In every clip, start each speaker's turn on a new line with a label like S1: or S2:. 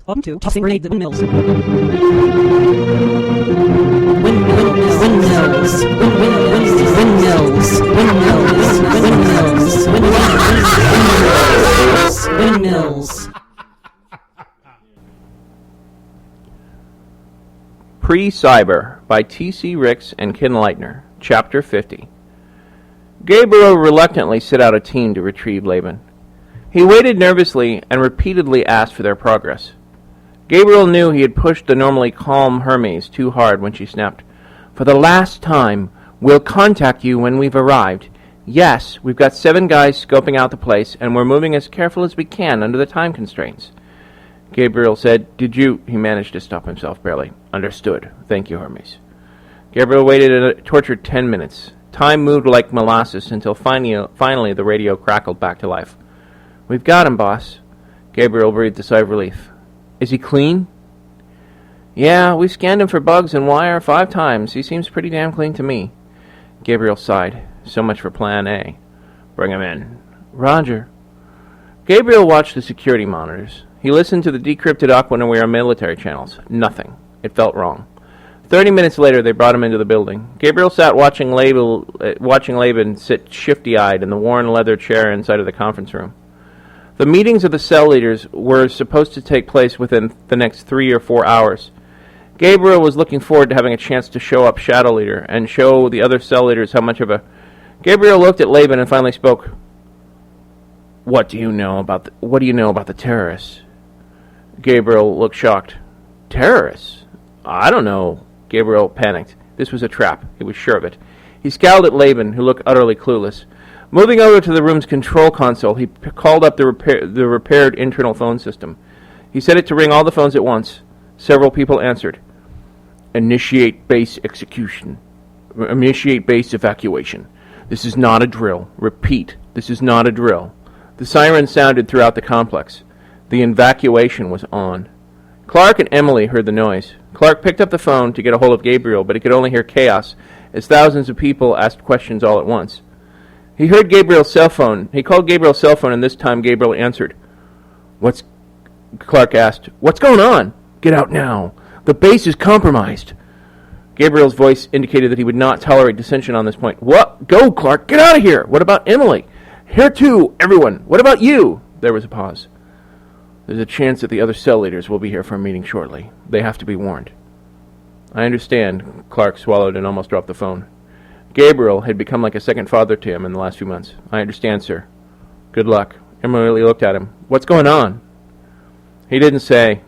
S1: Welcome to Tossing Grenade the Windmills. Windmills.
S2: Precyber by T.C. Ricks and Ken Leitner, Chapter 50. Gabriel reluctantly set out a team to retrieve Laban. He waited nervously and repeatedly asked for their progress. Gabriel knew he had pushed the normally calm Hermes too hard when she snapped, "For the last time, we'll contact you when we've arrived. Yes, we've got 7 guys scoping out the place, and we're moving as careful as we can under the time constraints." Gabriel said, "Did you—" He managed to stop himself barely. "Understood. Thank you, Hermes." Gabriel waited a tortured 10 minutes. Time moved like molasses until finally the radio crackled back to life. "We've got him, boss." Gabriel breathed a sigh of relief. "Is he clean?" "Yeah, we scanned him for bugs and wire 5 times. He seems pretty damn clean to me." Gabriel sighed. So much for Plan A. "Bring him in." "Roger." Gabriel watched the security monitors. He listened to the decrypted Aquanaware military channels. Nothing. It felt wrong. 30 minutes later, they brought him into the building. Gabriel sat watching Laban sit shifty-eyed in the worn leather chair inside of the conference room. The meetings of the cell leaders were supposed to take place within the next 3 or 4 hours. Gabriel was looking forward to having a chance to show up Shadow Leader and show the other cell leaders how much of a... Gabriel looked at Laban and finally spoke. What do you know about the terrorists?" Gabriel looked shocked. "Terrorists? I don't know." Gabriel panicked. This was a trap. He was sure of it. He scowled at Laban, who looked utterly clueless. Moving over to the room's control console, he called up the repaired internal phone system. He set it to ring all the phones at once. Several people answered. Initiate base evacuation. This is not a drill. Repeat, this is not a drill." The siren sounded throughout the complex. The evacuation was on. Clark and Emily heard the noise. Clark picked up the phone to get a hold of Gabriel, but he could only hear chaos as thousands of people asked questions all at once. He heard Gabriel's cell phone. He called Gabriel's cell phone, and this time Gabriel answered. Clark asked, "What's going on?" "Get out now. The base is compromised." Gabriel's voice indicated that he would not tolerate dissension on this point. "What? Go, Clark. Get out of here. What about Emily?" "Here too, everyone. What about you?" There was a pause. "There's a chance that the other cell leaders will be here for a meeting shortly. They have to be warned." "I understand." Clark swallowed and almost dropped the phone. Gabriel had become like a second father to him in the last few months. "I understand, sir." "Good luck." Emily looked at him. "What's going on?" He didn't say.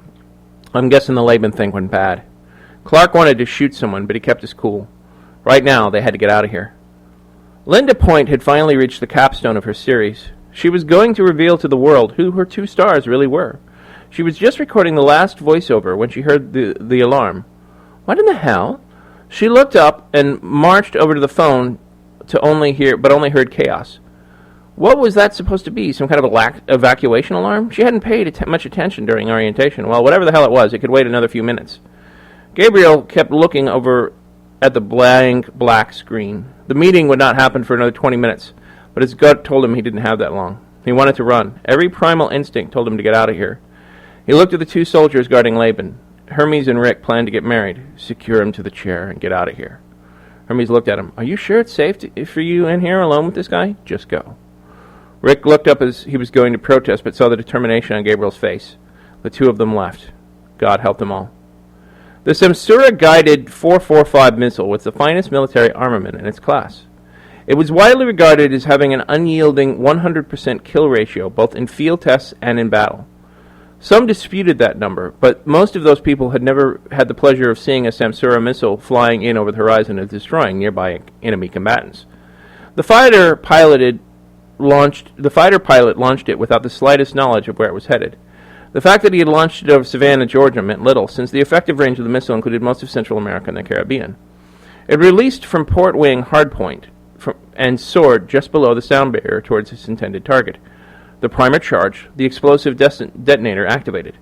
S2: "I'm guessing the Laban thing went bad." Clark wanted to shoot someone, but he kept his cool. Right now, they had to get out of here. Linda Point had finally reached the capstone of her series. She was going to reveal to the world who her 2 stars really were. She was just recording the last voiceover when she heard the alarm. What in the hell? She looked up and marched over to the phone but only heard chaos. What was that supposed to be? Some kind of evacuation alarm? She hadn't paid much attention during orientation. Well, whatever the hell it was, it could wait another few minutes. Gabriel kept looking over at the blank black screen. The meeting would not happen for another 20 minutes, but his gut told him he didn't have that long. He wanted to run. Every primal instinct told him to get out of here. He looked at the 2 soldiers guarding Laban. Hermes and Rick planned to get married. Secure him to the chair and get out of here. Hermes looked at him. "Are you sure it's safe for you in here alone with this guy? Just go." Rick looked up as he was going to protest, but saw the determination on Gabriel's face. The 2 of them left. God help them all. The Samsura-guided 445 missile was the finest military armament in its class. It was widely regarded as having an unyielding 100% kill ratio, both in field tests and in battle. Some disputed that number, but most of those people had never had the pleasure of seeing a Samsura missile flying in over the horizon and destroying nearby enemy combatants. The fighter pilot launched it without the slightest knowledge of where it was headed. The fact that he had launched it over Savannah, Georgia, meant little, since the effective range of the missile included most of Central America and the Caribbean. It released from port wing hardpoint and soared just below the sound barrier towards its intended target. The primer charge, the explosive detonator activated.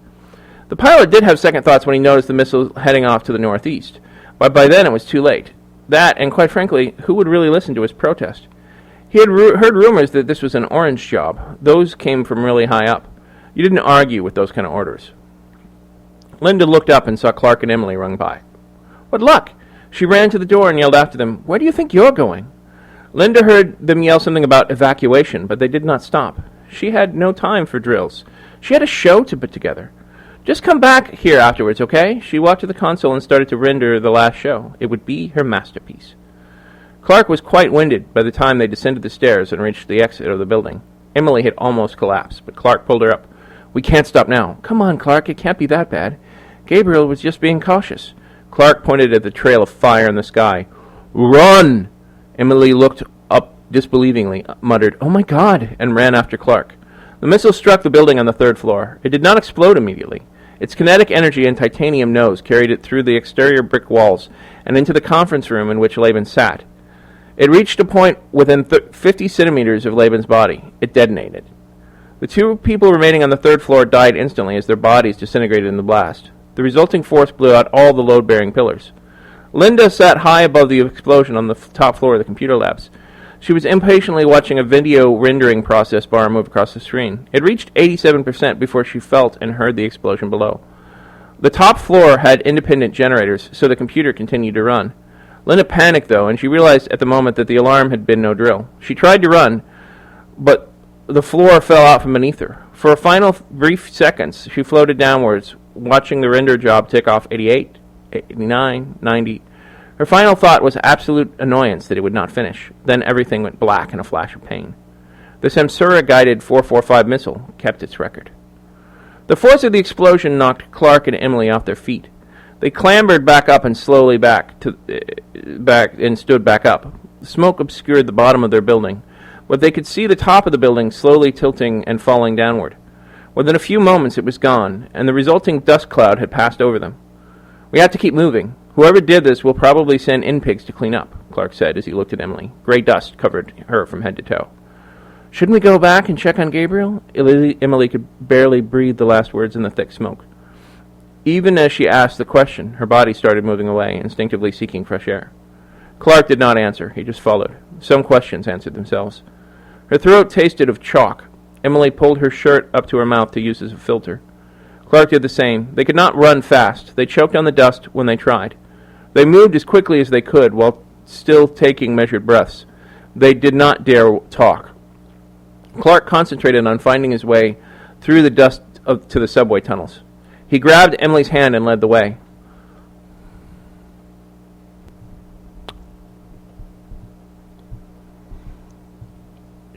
S2: The pilot did have second thoughts when he noticed the missile heading off to the northeast, but by then it was too late. That, and quite frankly, who would really listen to his protest? He had heard rumors that this was an orange job. Those came from really high up. You didn't argue with those kind of orders. Linda looked up and saw Clark and Emily run by. "What luck!" She ran to the door and yelled after them, "Where do you think you're going?" Linda heard them yell something about evacuation, but they did not stop. She had no time for drills. She had a show to put together. "Just come back here afterwards, okay?" She walked to the console and started to render the last show. It would be her masterpiece. Clark was quite winded by the time they descended the stairs and reached the exit of the building. Emily had almost collapsed, but Clark pulled her up. "We can't stop now." "Come on, Clark, it can't be that bad." Gabriel was just being cautious. Clark pointed at the trail of fire in the sky. "Run!" Emily looked up disbelievingly, muttered, "Oh my God," and ran after Clark. The missile struck the building on the third floor. It did not explode immediately. Its kinetic energy and titanium nose carried it through the exterior brick walls and into the conference room in which Laban sat. It reached a point within 50 centimeters of Laban's body. It detonated. The two people remaining on the third floor died instantly as their bodies disintegrated in the blast. The resulting force blew out all the load-bearing pillars. Linda sat high above the explosion on the top floor of the computer labs. She was impatiently watching a video rendering process bar move across the screen. It reached 87% before she felt and heard the explosion below. The top floor had independent generators, so the computer continued to run. Linda panicked, though, and she realized at the moment that the alarm had been no drill. She tried to run, but the floor fell out from beneath her. For a final brief seconds, she floated downwards, watching the render job tick off 88, 89, 90. Her final thought was absolute annoyance that it would not finish. Then everything went black in a flash of pain. The Samsura-guided 445 missile kept its record. The force of the explosion knocked Clark and Emily off their feet. They clambered back up and slowly stood back up. The smoke obscured the bottom of their building, but they could see the top of the building slowly tilting and falling downward. Within a few moments it was gone, and the resulting dust cloud had passed over them. "We have to keep moving. Whoever did this will probably send in-pigs to clean up," Clark said as he looked at Emily. Gray dust covered her from head to toe. "Shouldn't we go back and check on Gabriel?" Emily could barely breathe the last words in the thick smoke. Even as she asked the question, her body started moving away, instinctively seeking fresh air. Clark did not answer. He just followed. Some questions answered themselves. Her throat tasted of chalk. Emily pulled her shirt up to her mouth to use as a filter. Clark did the same. They could not run fast. They choked on the dust when they tried. They moved as quickly as they could while still taking measured breaths. They did not dare talk. Clark concentrated on finding his way through the dust to the subway tunnels. He grabbed Emily's hand and led the way.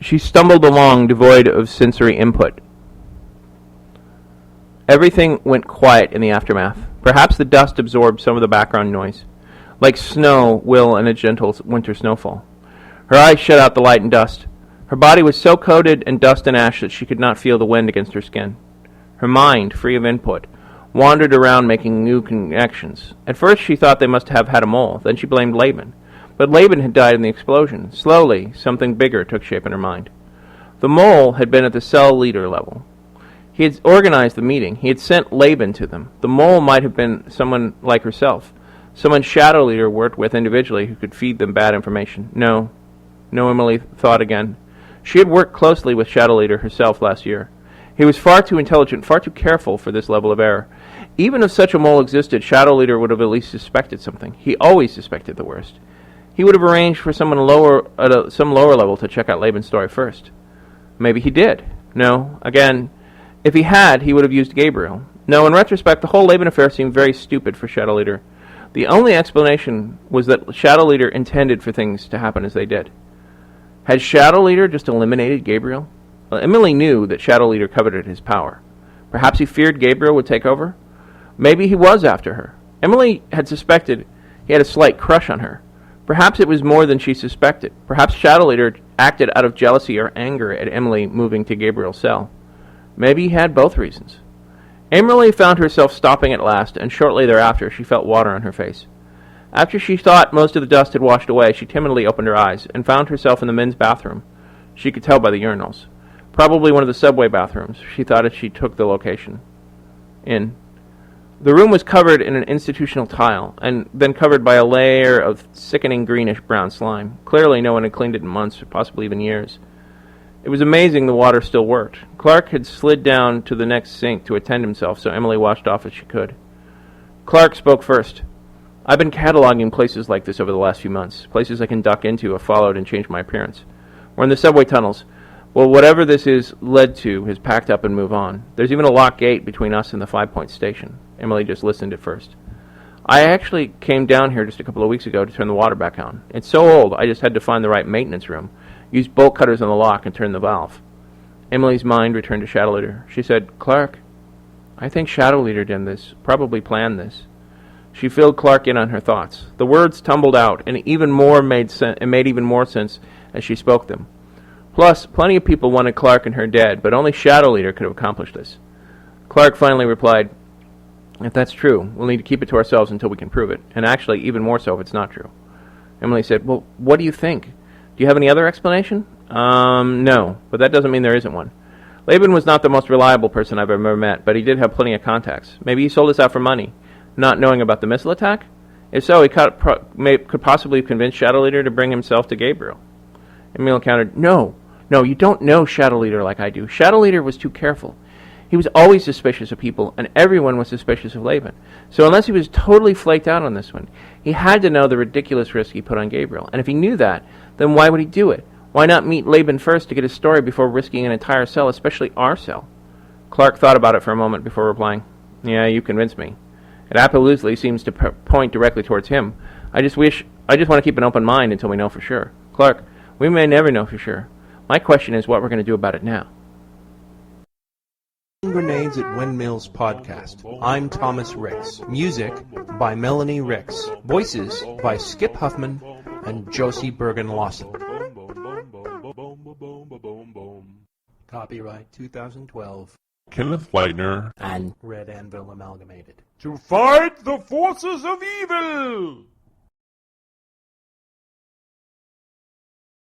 S2: She stumbled along, devoid of sensory input. Everything went quiet in the aftermath. Perhaps the dust absorbed some of the background noise, like snow will in a gentle winter snowfall. Her eyes shut out the light and dust. Her body was so coated in dust and ash that she could not feel the wind against her skin. Her mind, free of input, wandered around making new connections. At first she thought they must have had a mole. Then she blamed Laban. But Laban had died in the explosion. Slowly, something bigger took shape in her mind. The mole had been at the cell leader level. He had organized the meeting. He had sent Laban to them. The mole might have been someone like herself. Someone Shadow Leader worked with individually who could feed them bad information. No, Emily thought again. She had worked closely with Shadow Leader herself last year. He was far too intelligent, far too careful for this level of error. Even if such a mole existed, Shadow Leader would have at least suspected something. He always suspected the worst. He would have arranged for someone lower at some lower level to check out Laban's story first. Maybe he did. No, again, if he had, he would have used Gabriel. No, in retrospect, the whole Laban affair seemed very stupid for Shadow Leader. The only explanation was that Shadow Leader intended for things to happen as they did. Had Shadow Leader just eliminated Gabriel? Well, Emily knew that Shadow Leader coveted his power. Perhaps he feared Gabriel would take over? Maybe he was after her. Emily had suspected he had a slight crush on her. Perhaps it was more than she suspected. Perhaps Shadow Leader acted out of jealousy or anger at Emily moving to Gabriel's cell. Maybe he had both reasons. Emily found herself stopping at last, and shortly thereafter she felt water on her face. After she thought most of the dust had washed away, she timidly opened her eyes and found herself in the men's bathroom. She could tell by the urinals. Probably one of the subway bathrooms, she thought as she took the location in. The room was covered in an institutional tile, and then covered by a layer of sickening greenish-brown slime. Clearly no one had cleaned it in months, or possibly even years. It was amazing the water still worked. Clark had slid down to the next sink to attend himself, so Emily washed off as she could. Clark spoke first. I've been cataloging places like this over the last few months, places I can duck into if followed and change my appearance. We're in the subway tunnels. Well, whatever this is led to has packed up and moved on. There's even a locked gate between us and the 5 Point station. Emily just listened at first. I actually came down here just a couple of weeks ago to turn the water back on. It's so old, I just had to find the right maintenance room, use bolt cutters on the lock, and turn the valve. Emily's mind returned to Shadow Leader. She said, Clark, I think Shadow Leader did this, probably planned this. She filled Clark in on her thoughts. The words tumbled out, and made even more sense as she spoke them. Plus, plenty of people wanted Clark and her dead, but only Shadow Leader could have accomplished this. Clark finally replied, if that's true, we'll need to keep it to ourselves until we can prove it, and actually even more so if it's not true. Emily said, well, what do you think? Do you have any other explanation? No, but that doesn't mean there isn't one. Laban was not the most reliable person I've ever met, but he did have plenty of contacts. Maybe he sold us out for money, not knowing about the missile attack? If so, he could possibly convince Shadow Leader to bring himself to Gabriel. Emil countered, No, you don't know Shadow Leader like I do. Shadow Leader was too careful. He was always suspicious of people, and everyone was suspicious of Laban. So unless he was totally flaked out on this one, he had to know the ridiculous risk he put on Gabriel. And if he knew that, then why would he do it? Why not meet Laban first to get his story before risking an entire cell, especially our cell? Clark thought about it for a moment before replying, Yeah, you convinced me. It absolutely seems to point directly towards him. I just want to keep an open mind until we know for sure. Clark, we may never know for sure. My question is what we're going to do about it now.
S1: Grenades at Windmills podcast. I'm Thomas Ricks. Music by Melanie Ricks. Voices by Skip Huffman and Josie Bergen-Lawson. Copyright 2012.
S3: Kenneth Leitner
S1: and Red Anvil Amalgamated.
S4: To fight the forces of evil!